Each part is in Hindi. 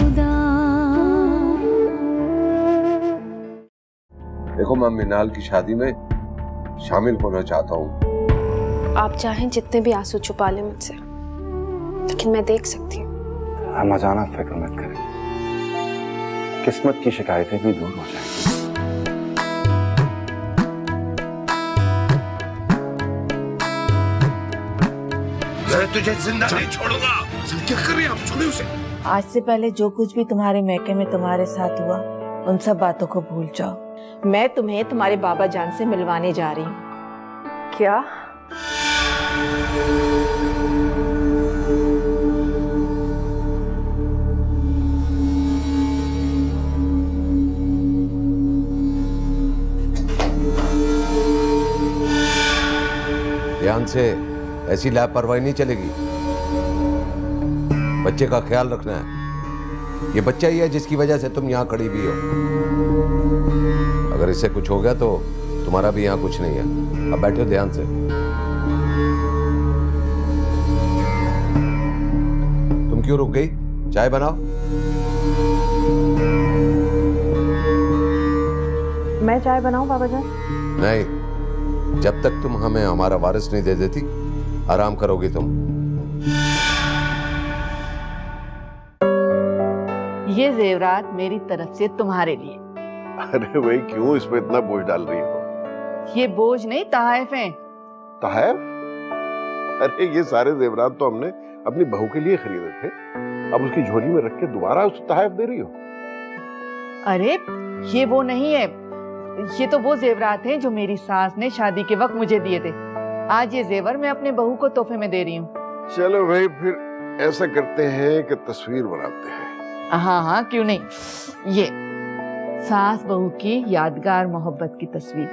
खुदा। देखो मैं मिनाल की शादी में शामिल होना चाहता हूँ। आप चाहें जितने भी आंसू छुपा लें मुझसे, लेकिन मैं देख सकती हूँ। हम अचानक फिक्र मत करें, किस्मत की शिकायतें भी दूर हो जाएंगी। मैं तुझे जिंदा नहीं छोड़ूंगा। क्या कर रही है आप? छोड़िए उसे। आज से पहले जो कुछ भी तुम्हारे मैके में तुम्हारे साथ हुआ, उन सब बातों को भूल जाओ। मैं तुम्हें तुम्हारे बाबा जान से मिलवाने जा रही हूँ। क्या? ध्यान से, ऐसी लापरवाही नहीं चलेगी। बच्चे का ख्याल रखना है। ये बच्चा ही है जिसकी वजह से तुम यहाँ खड़ी भी हो। अगर इससे कुछ हो गया तो तुम्हारा भी यहाँ कुछ नहीं है। अब बैठो ध्यान से। तुम क्यों रुक गई? चाय बनाओ। मैं चाय बनाऊं बाबा जान? नहीं, जब तक तुम हमें हमारा वारिस नहीं दे देती आराम करोगी तुम। ये जेवरात मेरी तरफ से तुम्हारे लिए। अरे भाई क्यों इस पे इतना बोझ डाल रही हो? ये बोझ नहीं, तोहफे हैं। तहफ? अरे ये सारे जेवरात तो हमने अपनी बहू के लिए खरीदे थे। अब उसकी झोली में रख के दोबारा उसे तहफ दे रही हो? अरे ये वो नहीं है, ये तो वो जेवरात हैं जो मेरी सास ने शादी के वक्त मुझे दिए थे। आज ये जेवर मैं अपने बहू को तोहफे में दे रही हूँ। चलो भाई फिर ऐसा करते हैं कि तस्वीर बनाते हैं। हाँ हाँ क्यों नहीं। ये सास बहू की यादगार मोहब्बत की तस्वीर।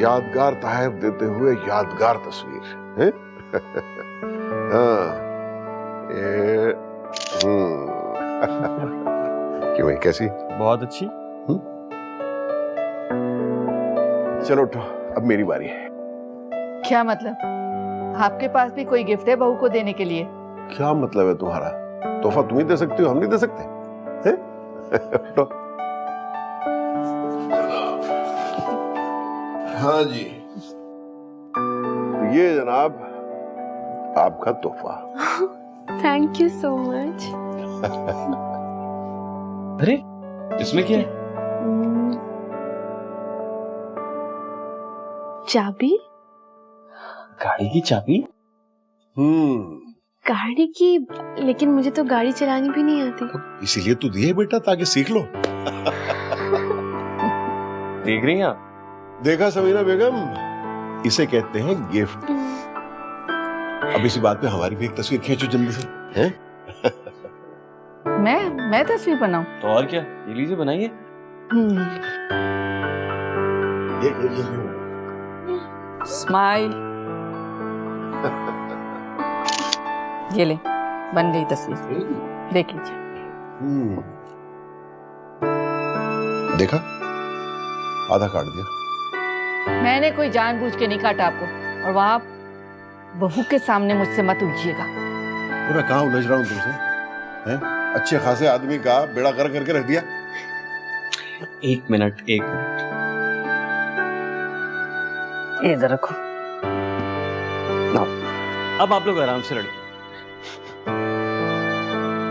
यादगार तहफ देते हुए यादगार तस्वीर है? हाँ, क्यों है? कैसी? बहुत अच्छी। चलो उठो, अब मेरी बारी है। क्या मतलब? आपके पास भी कोई गिफ्ट है बहू को देने के लिए? क्या मतलब है तुम्हारा? तोहफा तुम ही दे सकती हो, हम नहीं दे सकते हैं? उठो। हाँ जी, ये जनाब आपका तोहफा। Thank you so much. अरे इसमें क्या है? चाबी? गाड़ी की चाबी? गाड़ी की? लेकिन मुझे तो गाड़ी चलानी भी नहीं आती। इसीलिए तो दिए बेटा, ताकि सीख लो। देख रही हैं आप? देखा समीना बेगम, इसे कहते हैं गिफ्ट। अब इसी बात पे हमारी भी एक तस्वीर खींचो जल्दी से, हैं? मैं तस्वीर बनाऊं? तो और क्या, ये लीजिए बनाइए। ये। स्माइल। ये ले, बन गई तस्वीर, देख लीजिए। देखा, आधा काट दिया। मैंने कोई जानबूझ के नहीं काटा आपको, और वहां बहू के सामने मुझसे मत उलझिएगा। मैं कहाँ उलझ रहा हूँ तुमसे? हैं? अच्छे खासे आदमी का बेड़ा कर करके रख दिया। एक मिनट। ये इधर रखो। अब आप लोग आराम से लड़िए।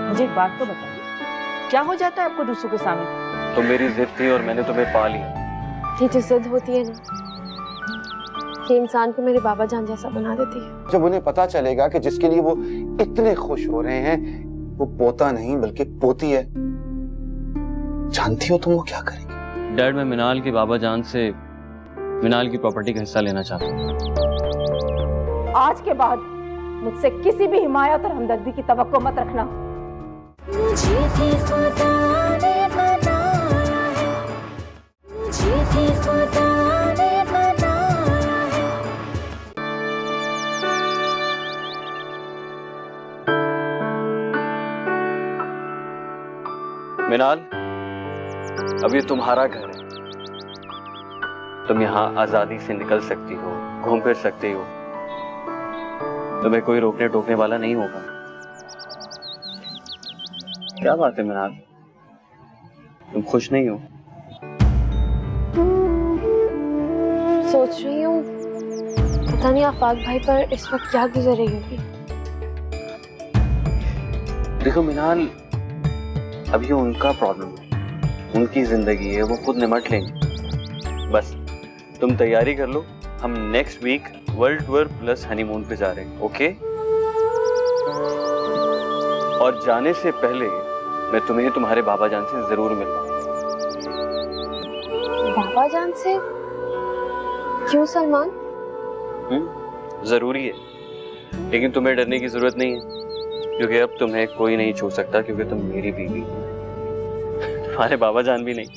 मुझे एक बात तो बताइए, क्या हो जाता है आपको दूसरों के सामने? तो मेरी जिद थी और मैंने तुम्हें पा लिया। ये जो जिद होती है ना, ये इंसान को मेरे बाबा जान जैसा बना देती है। जब उन्हें पता चलेगा कि जिसके लिए वो इतने खुश हो रहे हैं वो पोता नहीं बल्कि पोती है, जानती हो तुम वो क्या करेगी? डैड, मैं मिनाल के बाबा जान से मिनाल की प्रॉपर्टी का हिस्सा लेना चाहता हूँ। आज के बाद मुझसे किसी भी हिमायत और हमदर्दी की तवक्को मत रखना। मुझे भी खुदा ने बनाया है, मुझे भी खुदा ने बनाया है। मिनाल, अब ये तुम्हारा घर है। तुम यहाँ आजादी से निकल सकती हो, घूम फिर सकती हो। तुम्हें कोई रोकने टोकने वाला नहीं होगा। क्या बात है मिनाल, तुम खुश नहीं हो? सोच रही हूँ पता नहीं आफाक भाई पर इस वक्त क्या गुजर रही होगी। देखो मिनाल, अब ये उनका प्रॉब्लम है, उनकी जिंदगी है, वो खुद निमट लेंगे। बस तुम तैयारी कर लो, हम next week world tour plus honeymoon पे जा रहे हैं, ओके? और जाने से पहले मैं तुम्हें तुम्हारे बाबा जान से जरूर मिलूंगा। बाबा जान से? क्यों सलमान? जरूरी है, लेकिन तुम्हें डरने की जरूरत नहीं है, क्योंकि अब तुम्हें कोई नहीं छू सकता, क्योंकि तुम मेरी बीवी हो, तुम्हारे बाबा जान भी नहीं।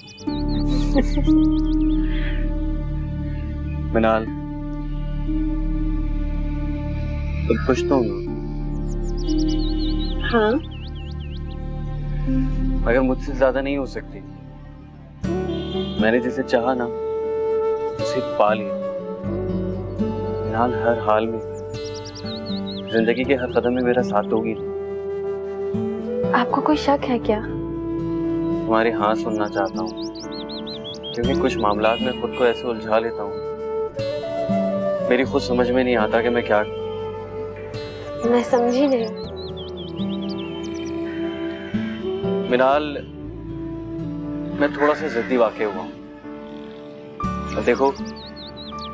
मिनाल, तुम खुश तो हो? हाँ। मगर मुझसे ज्यादा नहीं हो सकती। मैंने जिसे चाहा ना उसे पा लिया। मिनाल, हर हाल में, जिंदगी के हर कदम में मेरा साथ दोगी। आपको कोई शक है क्या? तुम्हारे हाँ सुनना चाहता हूँ, क्योंकि कुछ मामलात में खुद को ऐसे उलझा लेता हूँ, मेरी खुद समझ में नहीं आता कि मैं क्या। मैं समझी नहीं। मिनाल, मैं थोड़ा सा जिद्दी वाक़ई हुआ हूँ। अब देखो,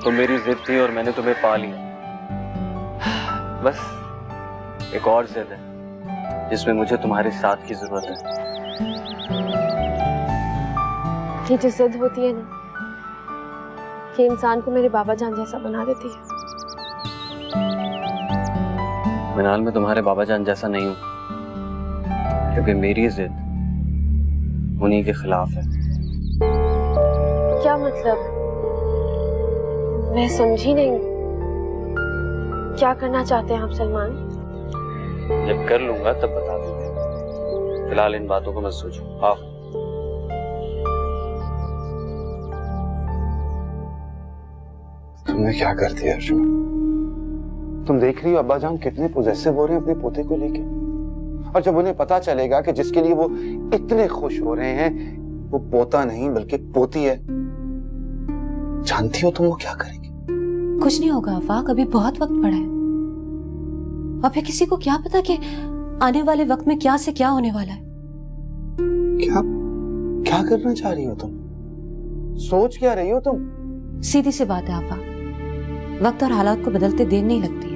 तुम मेरी जिद थी और मैंने तुम्हें पा लिया। बस एक और जिद है जिसमें मुझे तुम्हारे साथ की जरूरत है। ये जो जिद होती है ना, ये इंसान को मेरे बाबा जान जैसा बना देती है। मिनाल, मैं तुम्हारे बाबा जान जैसा नहीं हूँ, क्योंकि मेरी जिद उन्हीं के खिलाफ है। क्या मतलब? मैं समझी नहीं। क्या करना चाहते हैं आप सलमान? जब कर लूंगा तब बता दूंगा, फिलहाल इन बातों को मत सोचो। आओ। तुमने क्या कर दिया अर्जुन? तुम देख रही हो अब्बा जान कितने पोजेसिव हो रहे हैं अपने पोते को लेके, और जब उन्हें पता चलेगा कि जिसके लिए वो इतने खुश हो रहे हैं वो पोता नहीं बल्कि पोती है, जानती हो तुम वो क्या करेंगे? कुछ नहीं होगा आफाक, अभी बहुत वक्त पड़ा है। और फिर किसी को क्या पता कि आने वाले वक्त में क्या से क्या होने वाला है। क्या क्या करना चाह रही हो तुम? सोच क्या रही हो तुम? सीधी सी बात है आफाक, वक्त और हालात को बदलते देर नहीं लगती है।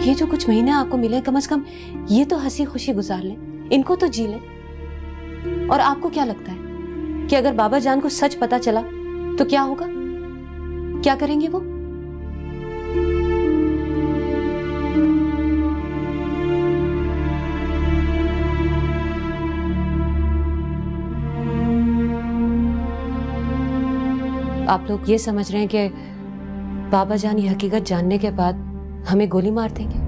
ये जो कुछ महीने आपको मिले, कम से कम ये तो हंसी खुशी गुजार ले, इनको तो जी ले। और आपको क्या लगता है कि अगर बाबा जान को सच पता चला तो क्या होगा? क्या करेंगे वो? आप लोग ये समझ रहे हैं कि बाबा जान ये हकीकत जानने के बाद हमें गोली मार देंगे?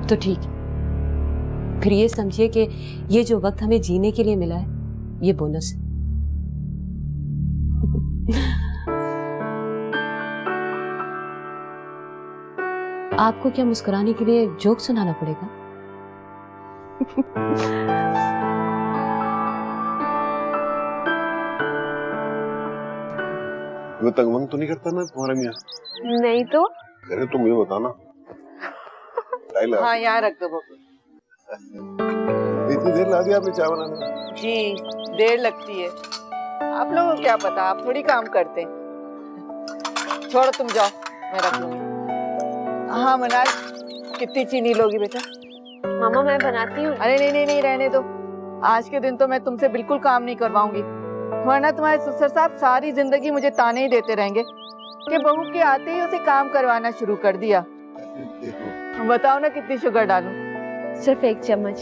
तो ठीक है, फिर ये समझिए कि ये जो वक्त हमें जीने के लिए मिला है, ये बोनस है। आपको क्या मुस्कुराने के लिए जोक सुनाना पड़ेगा? वो तंगवंग तो नहीं करता ना तुम्हारा मियाँ? नहीं तो? अरे तुम ये बताना। हाँ, यहाँ रख दो बबू। इतनी देर ला दिया आपने चाय बनाने में? जी, देर लगती है। आप लोगों को क्या पता, आप थोड़ी काम करते हैं। छोड़ो, तुम जाओ, मैं रख लूंगी। हाँ मनाल, कितनी चीनी लोगी बेटा? मामा मैं बनाती हूँ। अरे नहीं नहीं नहीं, रहने दो। आज के दिन तो मैं तुमसे बिल्कुल काम नहीं करवाऊंगी, वरना तुम्हारे ससुर साहब सारी जिंदगी मुझे ताने ही देते रहेंगे कि बहू के आते ही उसे काम करवाना शुरू कर दिया। बताओ ना कितनी शुगर डालूं? सिर्फ 1 चम्मच।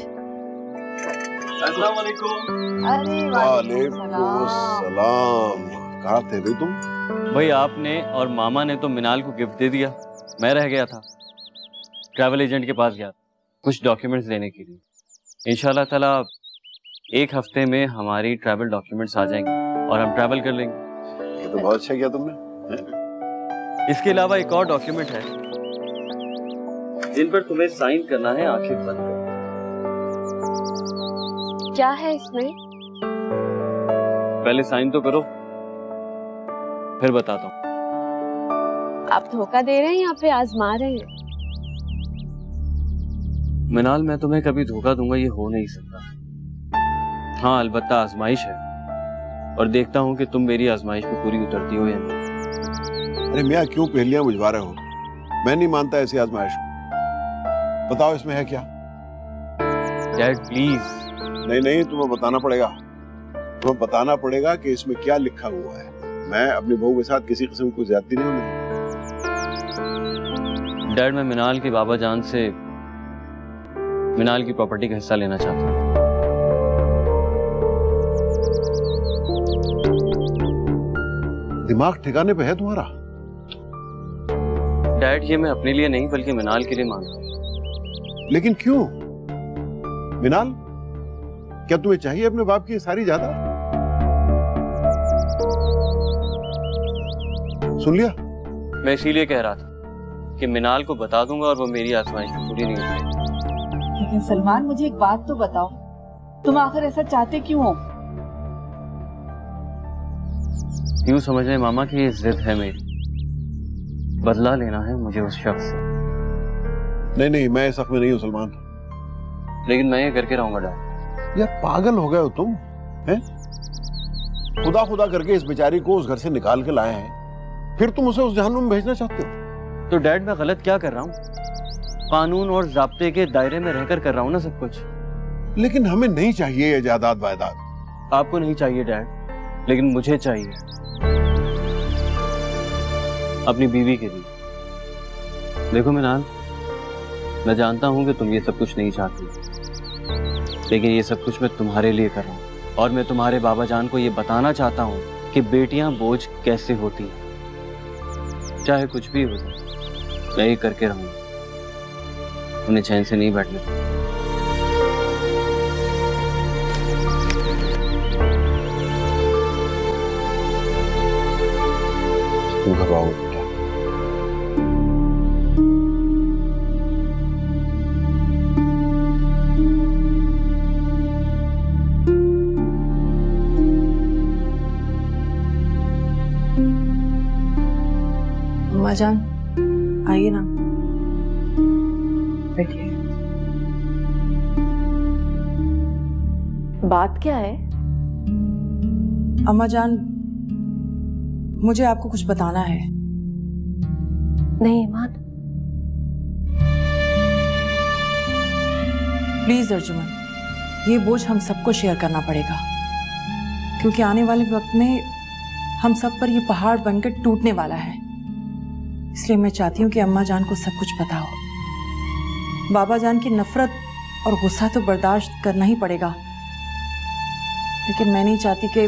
अस्सलाम वालेकुम। अरे वालेकुम सलाम। कहाँ थे भाई तुम? भाई, आपने और मामा ने तो मिनाल को गिफ्ट दे दिया, मैं रह गया था। ट्रैवल एजेंट के पास गया कुछ डॉक्यूमेंट्स लेने के लिए। इंशाल्लाह ताला 1 हफ्ते में हमारी ट्रैवल डॉक्यूमेंट्स आ जाएंगे और हम ट्रैवल कर लेंगे। ये तो बहुत अच्छा किया तुमने। इसके अलावा एक और डॉक्यूमेंट है जिन पर तुम्हें साइन करना है आंखें बंद कर। क्या है इसमें? पहले साइन तो करो, फिर बताता हूँ। आप धोखा दे रहे हैं या फिर आजमा रहे हैं? मिनाल, मैं तुम्हें कभी धोखा दूंगा ये हो नहीं सकता। हाँ, अलबत्ता आजमाइश है, और देखता हूँ कि तुम मेरी आजमाइश पे पूरी उतरती हो या नहीं। अरे मियाँ, क्यों पहेलियां बुझवा रहे हो? मैं नहीं मानता ऐसी आजमाइश को। बताओ इसमें है क्या? Dad please. नहीं, तुम्हें बताना पड़ेगा। तुम्हें बताना पड़ेगा कि इसमें क्या लिखा हुआ है। मैं अपनी बहू के साथ किसी किस्म की ज्यादती नहीं होने दूंगा। डैड, मैं मिनाल के बाबा जान से मिनाल की प्रॉपर्टी का हिस्सा लेना चाहता हूँ। दिमाग ठिकाने पे है तुम्हारा? डैड, ये मैं अपने लिए नहीं बल्कि मिनाल के लिए मांग रहा हूँ। लेकिन क्यों? मिनाल, क्या तुम्हें चाहिए अपने बाप की सारी जायदाद? सुन लिया? मैं इसीलिए कह रहा था कि मिनाल को बता दूंगा और वो मेरी आजमाइश में पूरी नहीं होगी। लेकिन सलमान, मुझे एक बात तो बताओ, तुम आखिर ऐसा चाहते क्यों हो? यूं समझ रहे मामा कि ये जिद है मेरी, बदला लेना है मुझे उस शख्स से। नहीं, मैं इस हक में नहीं हूं सलमान। लेकिन मैं ये करके रहूंगा डैड। यार पागल हो गए हो तुम, हैं? खुदा करके इस बेचारी को उस घर से निकाल के लाए हैं, फिर तुम उसे उस जहन्नुम में भेजना चाहते हो? तो डैड, मैं गलत क्या कर रहा हूँ? कानून और ज़ाब्ते के दायरे में रहकर कर रहा हूँ ना सब कुछ। लेकिन हमें नहीं चाहिए ये जायदाद वायदाद। आपको नहीं चाहिए डैड, लेकिन मुझे चाहिए, अपनी बीवी के लिए। देखो मिनाल, मैं जानता हूं कि तुम ये सब कुछ नहीं चाहती, लेकिन ये सब कुछ मैं तुम्हारे लिए कर रहा हूं, और मैं तुम्हारे बाबा जान को ये बताना चाहता हूं कि बेटियां बोझ कैसे होती हैं। चाहे कुछ भी हो जाए, मैं ये करके रहूंगा, उन्हें चैन से नहीं बैठने दूंगा। तुम घबराओगे क्या? अम्मा जान, आइए ना, बैठिए। बात क्या है? अम्मा जान, मुझे आपको कुछ बताना है। नहीं ईमान, प्लीज अर्जुमन, ये बोझ हम सबको शेयर करना पड़ेगा, क्योंकि आने वाले वक्त में हम सब पर ये पहाड़ बनकर टूटने वाला है। इसलिए मैं चाहती हूँ कि अम्मा जान को सब कुछ पता हो। बाबा जान की नफरत और गुस्सा तो बर्दाश्त करना ही पड़ेगा, लेकिन मैं नहीं चाहती कि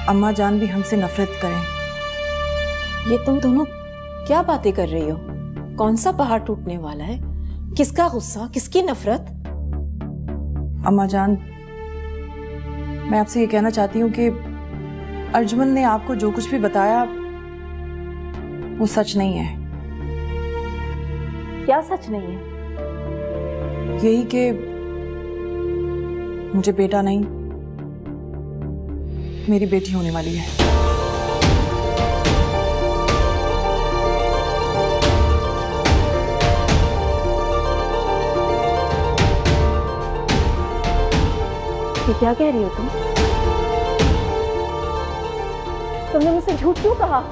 अम्मा जान भी हमसे नफरत करें। ये तुम दोनों क्या बातें कर रही हो? कौन सा पहाड़ टूटने वाला है? किसका गुस्सा, किसकी नफरत? अम्मा जान, मैं आपसे ये कहना चाहती हूँ कि अर्जुमन ने आपको जो कुछ भी बताया वो सच नहीं है। क्या सच नहीं है? यही कि मुझे बेटा नहीं, मेरी बेटी होने वाली है। ये क्या कह रही हो तुम? तुमने मुझसे झूठ क्यों कहा?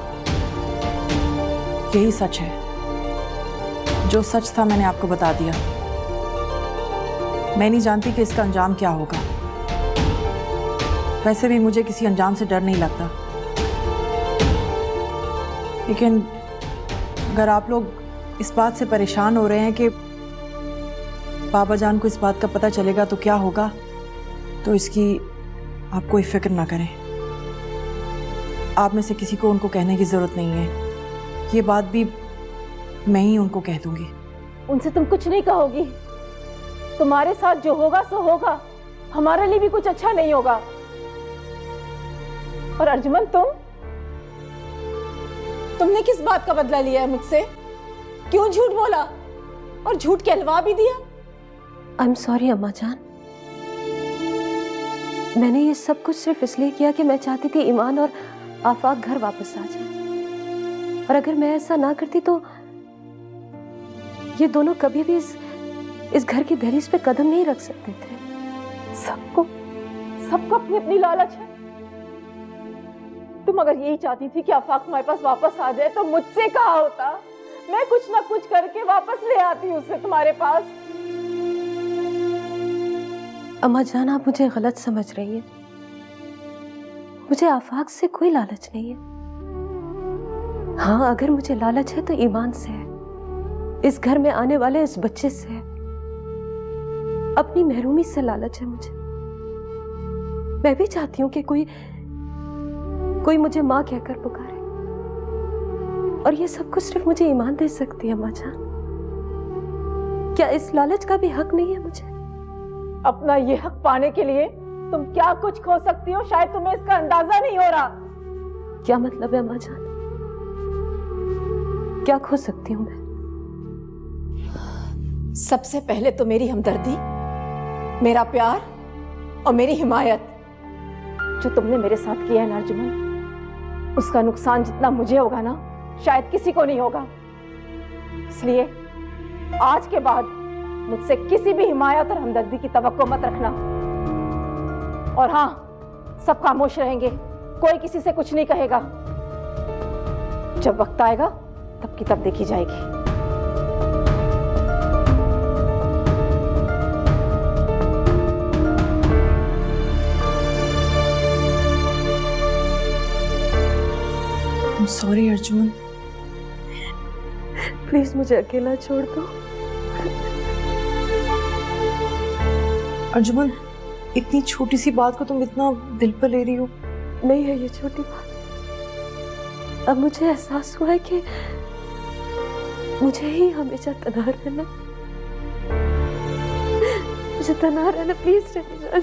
यही सच है। जो सच था मैंने आपको बता दिया। मैं नहीं जानती कि इसका अंजाम क्या होगा। वैसे भी मुझे किसी अंजाम से डर नहीं लगता, लेकिन अगर आप लोग इस बात से परेशान हो रहे हैं कि बाबा जान को इस बात का पता चलेगा तो क्या होगा, तो इसकी आप कोई फिक्र ना करें। आप में से किसी को उनको कहने की जरूरत नहीं है। ये बात भी मैं ही उनको कह दूंगी। उनसे तुम कुछ नहीं कहोगी? तुम्हारे साथ जो होगा सो होगा, हमारे लिए भी कुछ अच्छा नहीं होगा। और अर्जुमन, तुमने किस बात का बदला लिया है मुझसे? क्यों झूठ बोला और झूठ कहलवा भी दिया? आई एम सॉरी अम्मा जान, मैंने ये सब कुछ सिर्फ इसलिए किया कि मैं चाहती थी ईमान और आफाक घर वापस आ जाए। और अगर मैं ऐसा ना करती तो ये दोनों कभी भी इस घर की दहलीज पे कदम नहीं रख सकते थे। सबको अपनी अपनी लालच है। तुम अगर यही चाहती थी कि आफाक तुम्हारे पास वापस आ जाए तो मुझसे कहा होता, मैं कुछ ना कुछ करके वापस ले आती उसे तुम्हारे पास। अम्मा जान, आप मुझे गलत समझ रही है। मुझे आफाक से कोई लालच नहीं है। हाँ, अगर मुझे लालच है तो ईमान से है, इस घर में आने वाले इस बच्चे से है, अपनी महरूमी से लालच है मुझे। मैं भी चाहती हूं कि कोई मुझे माँ कहकर पुकारे, और ये सब कुछ सिर्फ मुझे ईमान दे सकती है। अम्मा जान, क्या इस लालच का भी हक नहीं है मुझे? अपना ये हक पाने के लिए तुम क्या कुछ खो सकती हो, शायद तुम्हें इसका अंदाजा नहीं हो रहा। क्या मतलब है अम्मा जान? क्या खो सकती हूँ मैं? सबसे पहले तो मेरी हमदर्दी, मेरा प्यार और मेरी हिमायत। जो तुमने मेरे साथ किया है ना अर्जुमन, उसका नुकसान जितना मुझे होगा ना, शायद किसी को नहीं होगा। इसलिए आज के बाद मुझसे किसी भी हिमायत और हमदर्दी की तवक्को मत रखना। और हाँ, सब खामोश रहेंगे, कोई किसी से कुछ नहीं कहेगा। जब वक्त आएगा तब की तब देखी जाएगी। सॉरी अर्जुन, प्लीज मुझे अकेला छोड़ दो। अर्जुन, इतनी छोटी सी बात को तुम इतना दिल पर ले रही हो। नहीं है ये छोटी बात। अब मुझे एहसास हुआ है कि मुझे ही हमेशा तन्हा रहना, मुझे तन्हा रहना। प्लीज चली जाओ।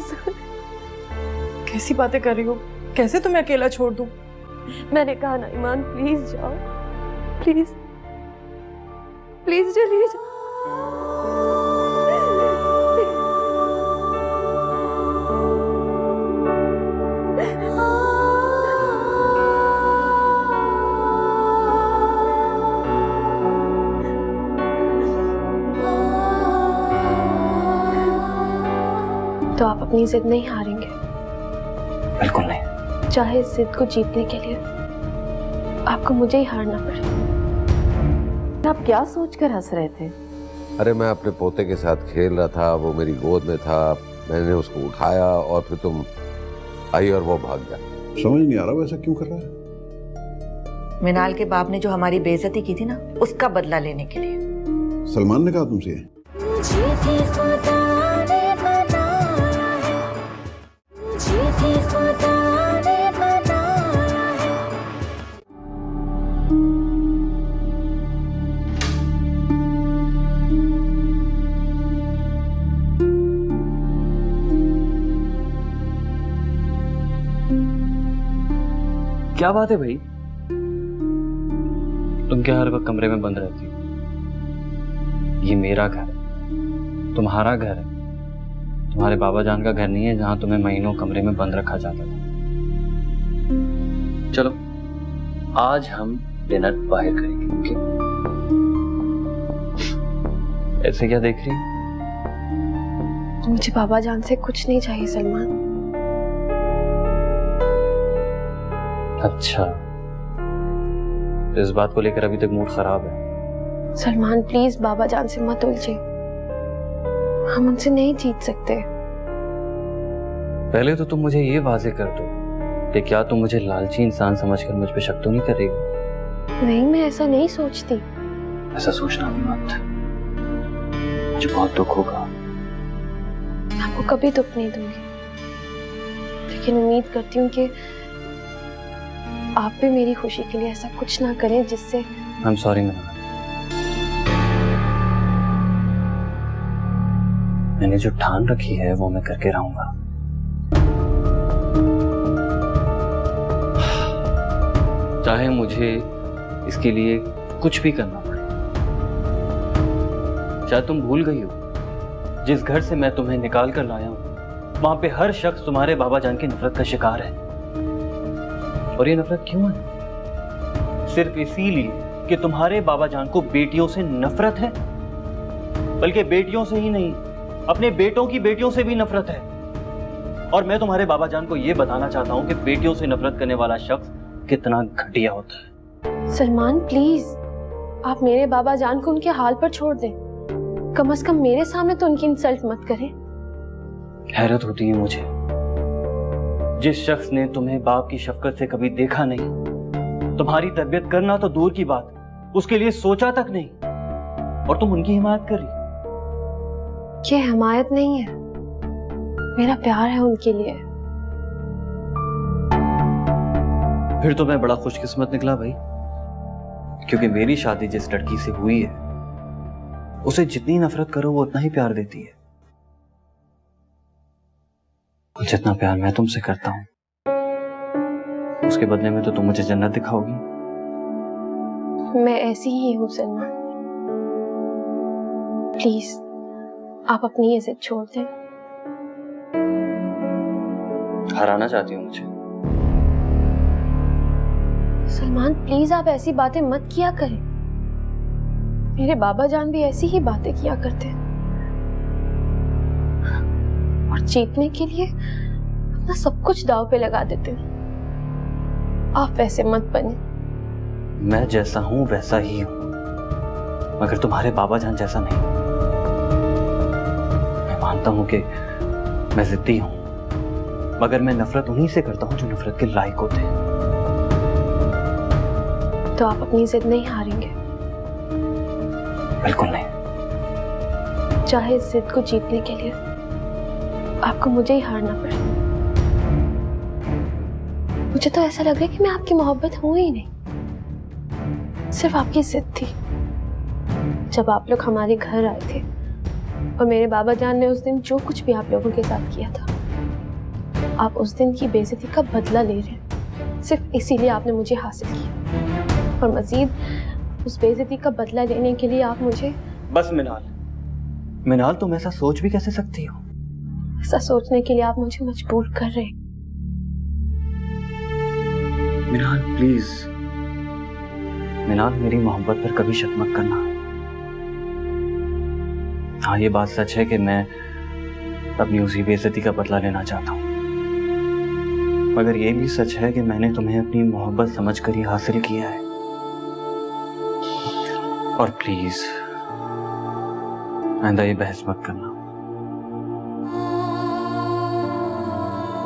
कैसी बातें कर रही हो? कैसे तुम्हें अकेला छोड़ दूं? मैंने कहा ना ईमान, प्लीज जाओ, प्लीज प्लीज चली जाओ। तो आप अपनी जिद नहीं हारेंगे? बिल्कुल नहीं। चाहे इस जिद को जीतने के लिए आपको मुझे ही हारना पड़े। आप क्या सोचकर हंस रहे थे? अरे मैं अपने पोते के साथ खेल रहा था, वो मेरी गोद में था, मैंने उसको उठाया और फिर तुम आई और वो भाग गया। समझ नहीं आ रहा वैसा क्यों कर रहा है। मिनाल के बाप ने जो हमारी बेइज्जती की थी ना, उसका बदला लेने के लिए। सलमान ने कहा तुमसे? मुझे भी खुदा ने बनाया है, मुझे भी खुदा ने बनाया है। क्या बात है भाई, तुम क्या हर वक्त कमरे में बंद रहती हो? ये मेरा घर है, तुम्हारा घर है, तुम्हारे बाबा जान का घर नहीं है जहां तुम्हें महीनों कमरे में बंद रखा जाता था। चलो आज हम डिनर बाहर करेंगे, ओके? ऐसे क्या देख रही हो? मुझे बाबा जान से कुछ नहीं चाहिए सलमान। अच्छा, इस बात को लेकर अभी तक मूड खराब है। सलमान प्लीज बाबा जान से मत उलझे, हम उनसे नहीं जीत सकते। पहले तो तुम मुझे ये वाजे कर दो कि क्या तुम मुझे लालची इंसान समझकर मुझ पे शक तो नहीं कर रही हो? नहीं, मैं ऐसा नहीं सोचती। ऐसा सोचना भी मत, मुझे बहुत दुख होगा। आपको कभी दुख नहीं दूंगी, लेकिन उम्मीद करती हूँ कि आप भी मेरी खुशी के लिए ऐसा कुछ ना करें जिससे। आई एम सॉरी मिनाल, मैंने जो ठान रखी है वो मैं करके रहूंगा। चाहे मुझे इसके लिए कुछ भी करना पड़े। शायद तुम भूल गई हो जिस घर से मैं तुम्हें निकाल कर लाया हूं, वहां पे हर शख्स तुम्हारे बाबा जान की नफरत का शिकार है। और ये नफरत क्यों है? सिर्फ इसीलिए कि तुम्हारे बाबा जान को बेटियों से नफरत है। बल्कि बेटियों से ही नहीं, अपने बेटों की बेटियों से भी नफरत है। और मैं तुम्हारे बाबा जान को यह बताना चाहता हूं कि बेटियों से नफरत करने वाला शख्स कितना घटिया होता है। सलमान प्लीज, आप मेरे बाबा जान को उनके हाल पर छोड़ दें। कम से कम मेरे सामने तो उनकी इंसल्ट मत करें। हैरत होती है मुझे, जिस शख्स ने तुम्हें बाप की शफकत से कभी देखा नहीं, तुम्हारी तरबियत करना तो दूर की बात, उसके लिए सोचा तक नहीं, और तुम उनकी हिमायत कर रही। ये हिमायत नहीं है, मेरा प्यार है उनके लिए। फिर तो मैं बड़ा खुशकिस्मत निकला भाई, क्योंकि मेरी शादी जिस लड़की से हुई है उसे जितनी नफरत करो वो उतना ही प्यार देती है, जितना प्यार मैं तुमसे करता हूं उसके बदले में तो तुम मुझे जन्नत दिखाओगी। मैं ऐसी ही हूँ सलमान, प्लीज आप अपनी ये जिद छोड़ दें। हराना चाहती हूँ मुझे? सलमान प्लीज आप ऐसी बातें मत किया करें। मेरे बाबा जान भी ऐसी ही बातें किया करते हैं, और जीतने के लिए अपना सब कुछ दांव पे लगा देते हैं। आप वैसे मत बने। मैं जैसा हूं वैसा ही हूं, मगर तुम्हारे बाबा जान जैसा नहीं। मैं मानता हूं कि मैं जिद्दी हूं, मगर मैं नफरत उन्हीं से करता हूं जो नफरत के लायक होते हैं। तो आप अपनी जिद नहीं हारेंगे? बिल्कुल नहीं। चाहे इस जिद को जीतने के लिए आपको मुझे ही हारना पड़े। मुझे तो ऐसा लग रहा है कि मैं आपकी मोहब्बत हूं ही नहीं, सिर्फ आपकी जिद थी। जब आप लोग हमारे घर आए थे और मेरे बाबा जान ने उस दिन जो कुछ भी आप लोगों के साथ किया था, आप उस दिन की बेइज्जती का बदला ले रहे हैं। सिर्फ इसीलिए आपने मुझे हासिल किया, और मजीद उस बेइज्जती का बदला लेने के लिए आप मुझे। बस मिनाल तुम ऐसा सोच भी कैसे सकती हो? ऐसा सोचने के लिए आप मुझे मजबूर कर रहे हैं। मिनाल प्लीज, मिनाल मेरी मोहब्बत पर कभी शक मत करना। हाँ, ये बात सच है कि मैं अपनी उसी बेइज्जती का बदला लेना चाहता हूँ, मगर ये भी सच है कि मैंने तुम्हें अपनी मोहब्बत समझकर ही हासिल किया है। और प्लीज आइंदा ये बहस मत करना।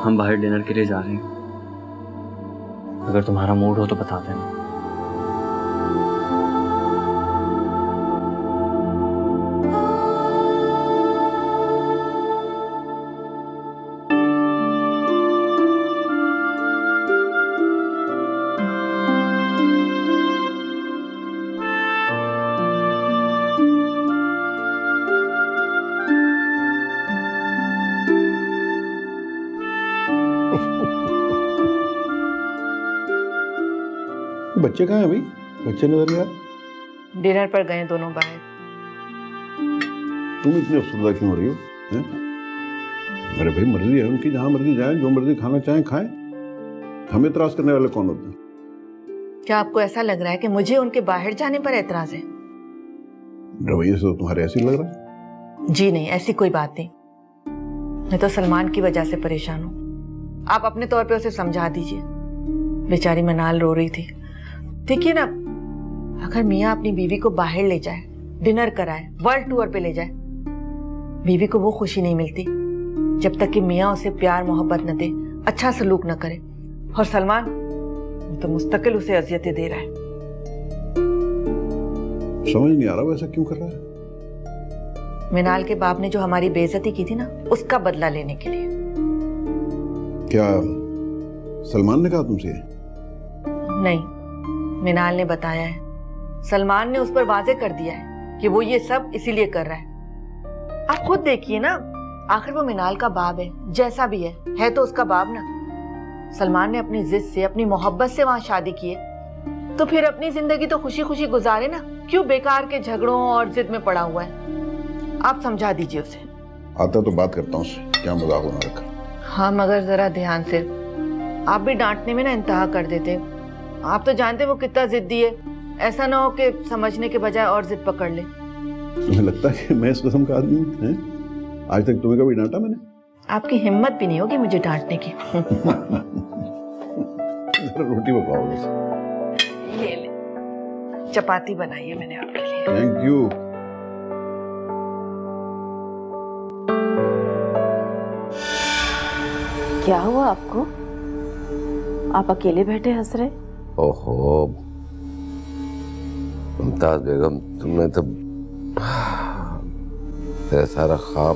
हम बाहर डिनर के लिए जा रहे हैं, अगर तुम्हारा मूड हो तो बता देना। बच्चे कहाँ हैं भाई? बच्चे नजर नहीं आ रहे। डिनर पर गए दोनों बाहर। तुम इतनी अफसरदा क्यों हो रही हो? हैं? अरे भाई मर्जी है उनकी, जहाँ मर्जी जाए, जो मर्जी खाना चाहें खाएं। हमें इतराज करने वाले कौन होते हैं? क्या आपको ऐसा लग रहा है कि मुझे उनके बाहर जाने पर एतराज है? रवैये से तो तुम्हारे ऐसे ही लग रहा है। जी नहीं, ऐसी कोई बात नहीं। मैं तो सलमान की वजह से परेशान हूँ। आप अपने तौर पे उसे समझा दीजिए। बेचारी मिनाल रो रही थी। देखिए ना, अगर मियाँ अपनी बीवी को बाहर ले जाए, डिनर कराए, वर्ल्ड टूर पे ले जाए, बीवी को वो खुशी नहीं मिलती जब तक कि मियाँ उसे प्यार मोहब्बत न दे, अच्छा सलूक न करे। और सलमान तो मुस्तकिल उसे अजियतें दे रहा है। समझ नहीं आ रहा वैसा क्यों कर रहा है? मिनाल के बाप ने जो हमारी बेइज्जती की थी ना, उसका बदला लेने के लिए। क्या सलमान ने कहा तुमसे? नहीं, मिनाल ने बताया है। सलमान ने उस पर वाज़ेह कर दिया है कि वो ये सब इसीलिए कर रहा है। आप खुद देखिए ना, आखिर वो मिनाल का बाप है, जैसा भी है तो उसका बाप ना। सलमान ने अपनी जिद से, अपनी मोहब्बत से वहां शादी की है, तो फिर अपनी जिंदगी तो खुशी खुशी गुजारे ना। क्यों बेकार के झगड़ों और जिद में पड़ा हुआ है? आप समझा दीजिए उसे। आता तो बात करता हूँ उससे, क्या मजाक बना रखा। हाँ मगर जरा ध्यान से, आप भी डांटने में ना इंतहा कर देते। आप तो जानते वो कितना जिद्दी है, ऐसा ना हो कि समझने के बजाय और जिद पकड़ ले। तुम्हें लगता है कि मैं इस किस्म का आदमी हूँ? आज तक तुम्हें कभी डांटा मैंने? आपकी हिम्मत भी नहीं होगी मुझे डांटने की। रोटी पकाओगे? ले ले, चपाती बनाई है मैंने आपके लिए। Thank you. क्या हुआ आपको? आप अकेले बैठे हंस रहे? ओहो मुमताज बेगम, तुमने तो तेरा सारा ख्वाब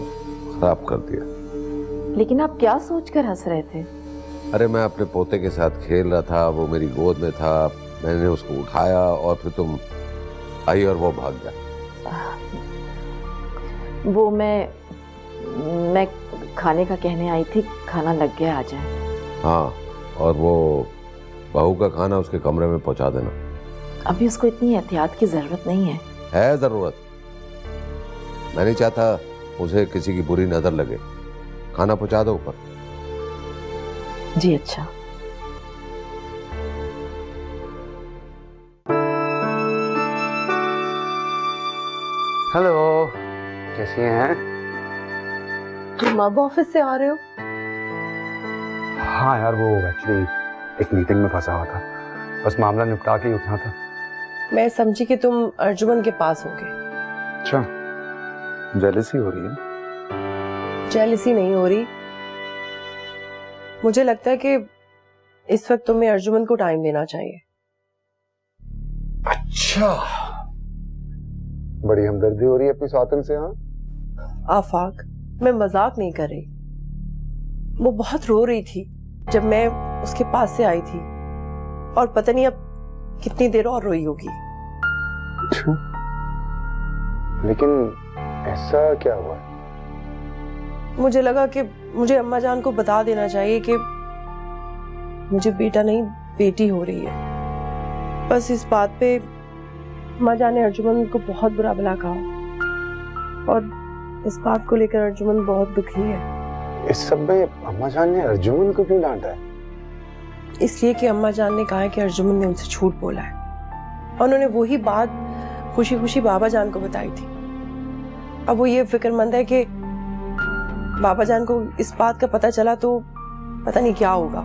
खराब कर दिया। लेकिन आप क्या सोचकर हंस रहे थे? अरे मैं अपने पोते के साथ खेल रहा था, वो मेरी गोद में था, मैंने उसको उठाया और फिर तुम आई और वो भाग गया। वो मैं खाने का कहने आई थी, खाना लग गया, आ जाए। हाँ, और वो बहू का खाना उसके कमरे में पहुंचा देना। अभी उसको इतनी एहतियात की जरूरत नहीं है। है जरूरत। मैं नहीं चाहता उसे किसी की बुरी नजर लगे। खाना पहुंचा दो ऊपर। जी अच्छा। हेलो, कैसी हैं? तुम अब ऑफिस से आ रहे हो? हाँ यार, वो एक्चुअली एक मीटिंग में फंसा हुआ था, बस मामला निपटा के ही उठना था। मैं समझी कि तुम अर्जुमन के पास होगे। अच्छा, जेलसी हो रही है? जेलसी नहीं हो रही, मुझे लगता है कि इस वक्त तुम्हें अर्जुमन को टाइम देना चाहिए। अच्छा, बड़ी हमदर्दी हो रही है अपनी सौतन से। हाँ आफाक, मैं मजाक नहीं कर रही। वो बहुत रो रही थी जब मैं उसके पास से आई थी, और पता नहीं अब कितनी देर और रोई होगी। अच्छा, लेकिन ऐसा क्या हुआ? मुझे लगा कि मुझे अम्मा जान को बता देना चाहिए कि मुझे बेटा नहीं बेटी हो रही है। बस इस बात पे अम्मा जान ने अर्जुमन को बहुत बुरा भला कहा, और इस बात को लेकर अर्जुमन बहुत दुखी है। इस सब में अम्मा जान ने अर्जुमन को क्यों डांटा है? इसलिए कि अम्मा जान ने कहा है कि अर्जुमन ने उनसे झूठ बोला है, और उन्होंने वही बात खुशी खुशी बाबा जान को बताई थी। अब वो ये फिक्रमंद है कि बाबा जान को इस बात का पता चला तो पता नहीं क्या होगा।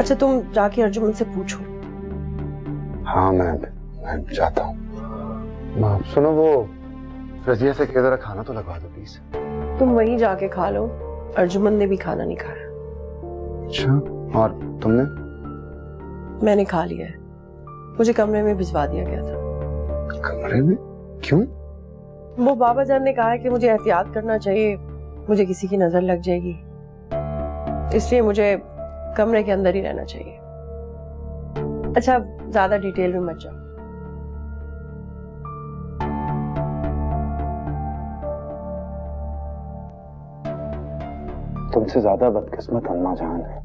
अच्छा, तुम जाके अर्जुमन से पूछो। हाँ, मैं जाता हूँ। सुनो, वो रजिया से कह जरा खाना तो लगवा दो प्लीज। तुम वहीं जाके खा लो, अर्जुमन ने भी खाना नहीं खाया। अच्छा, और तुमने? मैंने खा लिया है, मुझे कमरे में भिजवा दिया गया था। कमरे में? क्यों? वो बाबा जान ने कहा है कि मुझे एहतियात करना चाहिए, मुझे किसी की नजर लग जाएगी, इसलिए मुझे कमरे के अंदर ही रहना चाहिए। अच्छा, ज्यादा डिटेल में मत जाओ। तुमसे ज्यादा बदकिस्मत अम्मा जान है,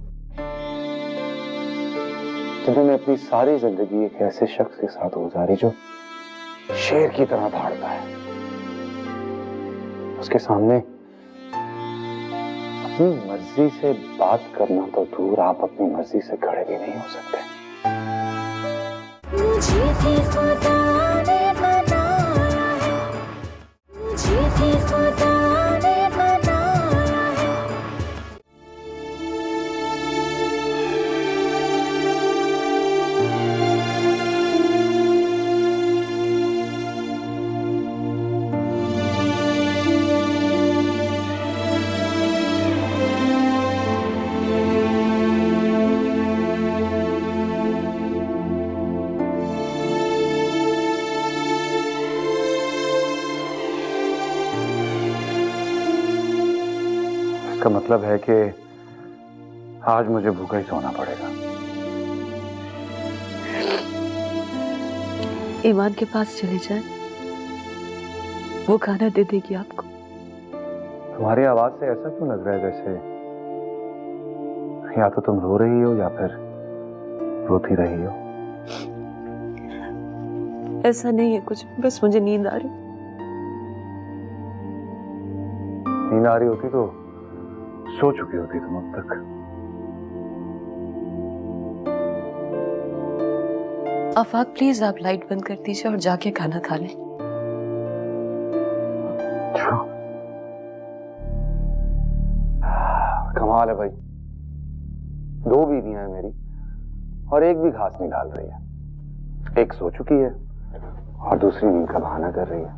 जिन्होंने अपनी सारी जिंदगी एक ऐसे शख्स के साथ गुजारी जो शेर की तरह दहाड़ता है। उसके सामने अपनी मर्जी से बात करना तो दूर, आप अपनी मर्जी से खड़े भी नहीं हो सकते। मुझे भी खुदा ने बनाया है, मुझे भी खुदा ने बनाया है। इसका मतलब है कि आज मुझे भूखा ही सोना पड़ेगा। ईमान के पास चले जाए, वो खाना दे देगी आपको। तुम्हारी आवाज से ऐसा क्यों लग रहा है जैसे या तो तुम रो रही हो या फिर रोती रही हो? ऐसा नहीं है कुछ, बस मुझे नींद आ रही। नींद आ रही होती तो सो चुकी होती तुम अब तक। आफाक प्लीज आप लाइट बंद कर दीजिए और जाके खाना खा लें। कमाल है भाई, 2 बीवियां हैं मेरी और एक भी घास नहीं डाल रही है। एक सो चुकी है और दूसरी नींद का बहाना कर रही है।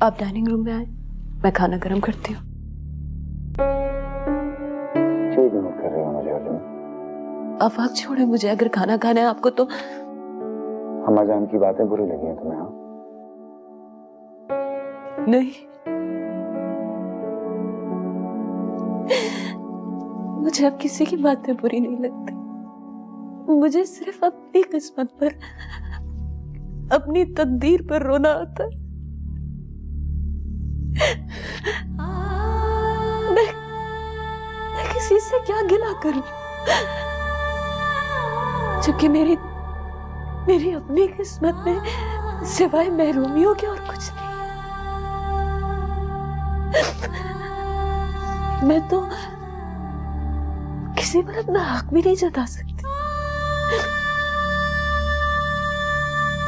आप डाइनिंग रूम में आए, मैं खाना गर्म करती हूँ। क्यों इग्नोर कर रही हो मुझे अर्जुन? आफाक छोड़े मुझे, अगर खाना खाना है आपको तो। अम्मा जान की बातें बुरी लगी हैं तुम्हें? हाँ, नहीं, मुझे अब किसी की बातें बुरी नहीं लगती। मुझे सिर्फ अपनी किस्मत पर, अपनी तकदीर पर रोना आता है। मैं किसी से क्या गिला करूं, जबकि मेरी अपनी किस्मत में सिवाय महरूमियों के और कुछ नहीं। मैं तो किसी पर अपना हक भी नहीं जता सकती।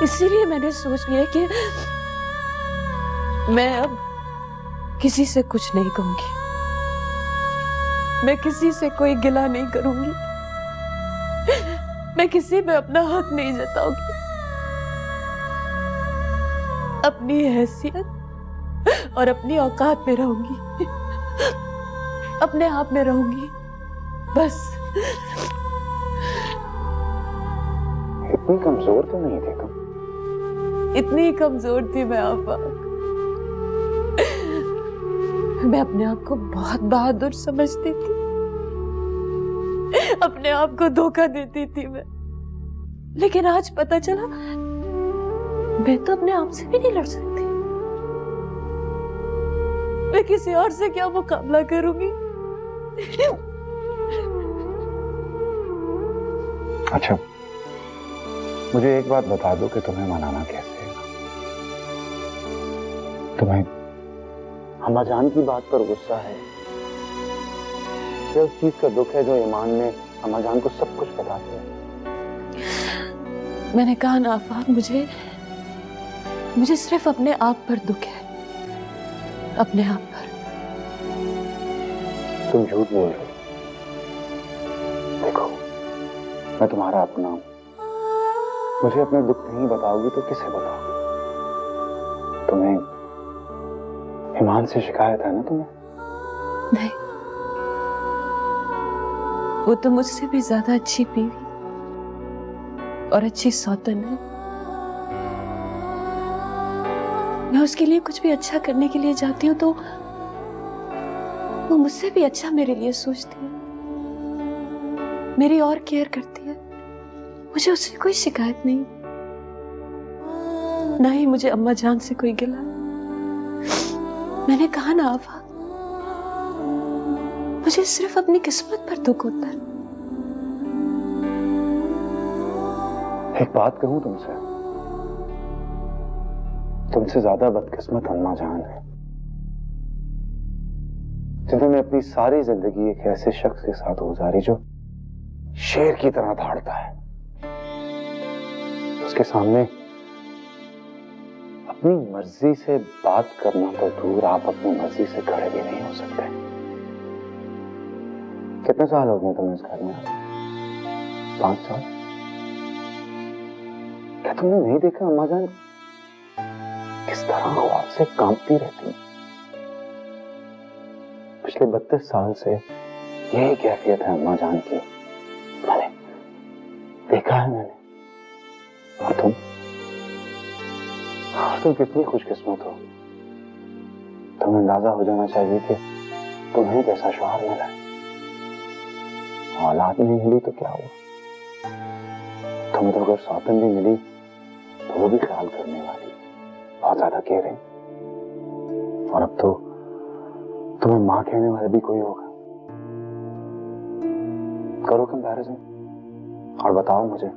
इसीलिए मैंने सोच लिया कि मैं अब किसी से कुछ नहीं कहूंगी, मैं किसी से कोई गिला नहीं करूंगी, मैं किसी पे अपना हक नहीं जताऊंगी। अपनी हैसियत और अपनी औकात में रहूंगी, अपने आप में रहूंगी बस। इतनी कमजोर तो नहीं थी तुम। इतनी कमजोर थी मैं आफाक। मैं अपने आप को बहुत बहादुर समझती थी, अपने आप को धोखा देती थी मैं। लेकिन आज पता चला मैं तो अपने आप से भी नहीं लड़ सकती। मैं किसी और से क्या मुकाबला करूंगी? अच्छा, मुझे एक बात बता दो कि तुम्हें मनाना कैसे है? तुम्हें अम्मा जान की बात पर गुस्सा है या उस चीज का दुख है जो ईमान ने अम्मा जान को सब कुछ बताते हैं? मैंने कहा ना आफाक, मुझे सिर्फ अपने आप पर दुख है, अपने आप पर। तुम झूठ बोल रहे हो। देखो, मैं तुम्हारा अपना हूं। मुझे अपने दुख नहीं बताओगी तो किसे बताओगी? तुम्हें ईमान से शिकायत है ना तुम्हें? नहीं, वो तो मुझसे भी ज्यादा अच्छी बीवी और अच्छी सौतन है। मैं उसके लिए कुछ भी अच्छा करने के लिए जाती हूँ तो वो मुझसे भी अच्छा मेरे लिए सोचती है, मेरी और केयर करती है। मुझे उससे कोई शिकायत नहीं, ना ही मुझे अम्मा जान से कोई गिला। मैंने कहा ना आफाक, मुझे सिर्फ अपनी किस्मत पर दुख होता है। एक बात कहूं तुमसे, तुमसे ज्यादा बदकिस्मत अम्मा जान है, जिन्होंने अपनी सारी जिंदगी एक ऐसे शख्स के साथ गुजारी जो शेर की तरह दहाड़ता है। उसके सामने अपनी मर्जी से बात करना तो दूर, आप अपनी मर्जी से खड़े भी नहीं हो सकते। कितने साल हो गए तुम्हें इस घर में? 5 साल। क्या तुमने नहीं देखा अम्मा जान किस तरह ख्वाब से कांपती रहती है? पिछले 32 साल से यही कैफियत है अम्मा जान की। मैंने देखा है, मैंने। और तुम कितनी खुशकिस्मत हो। तुम्हें अंदाजा हो जाना चाहिए कि तुम्हें कैसा शौहर मिला है। औलाद नहीं मिली तो क्या हुआ, तुम्हें तो अगर सौतन भी मिली तो वो भी ख्याल करने वाली, बहुत ज्यादा केयरिंग। और अब तो तुम्हें मां कहने वाला भी कोई होगा। करो कंपैरिजन और बताओ मुझे,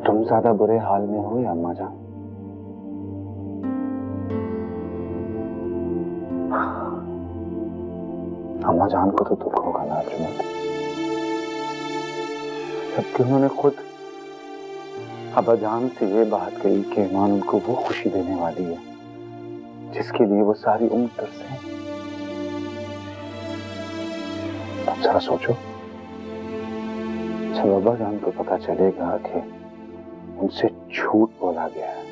तुम ज्यादा बुरे हाल में हो या अम्मा जान? अम्मा जान को तो दुख होगा ना अर्जुन, जबकि उन्होंने खुद अब्बा जान से ये बात कही कि ईमान उनको वो खुशी देने वाली है जिसके लिए वो सारी उम्र तरसे हैं। अब जरा सोचो, जब अब्बा जान को पता चलेगा कि उनसे झूठ बोला गया है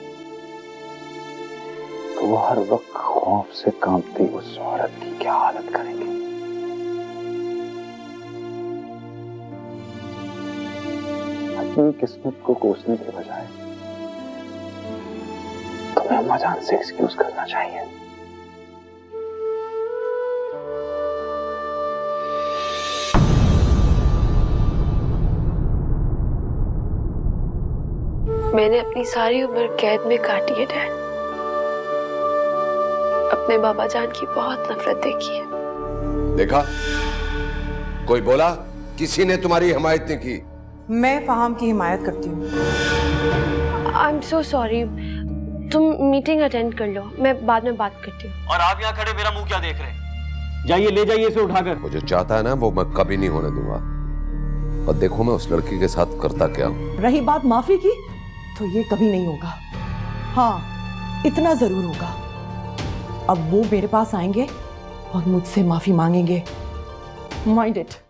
तो वो हर वक्त खौफ से कांपती उस औरत की क्या हालत करेंगे। अपनी किस्मत को कोसने के बजाय तुम्हें अम्मा जान से एक्सक्यूज करना चाहिए। मैंने अपनी सारी उम्र कैद में काटी है डैड। अपने बाबा जान की बहुत नफरत देखी है। देखा, कोई बोला किसी ने तुम्हारी हिमायत नहीं की? मैं फहाम की हिमायत करती हूँ। I am so sorry. तुम मीटिंग अटेंड कर लो, मैं बाद में बात करती हूँ। और आप यहाँ खड़े मेरा मुंह क्या देख रहे हैं? जाइए, ले जाइए इसे उठाकर। वो जो चाहता है ना वो मैं कभी नहीं होने दूंगा। और देखो मैं उस लड़की के साथ करता क्या हूँ। रही बात माफी की, तो ये कभी नहीं होगा। हाँ, इतना जरूर होगा, अब वो मेरे पास आएंगे और मुझसे माफी मांगेंगे। Mind it.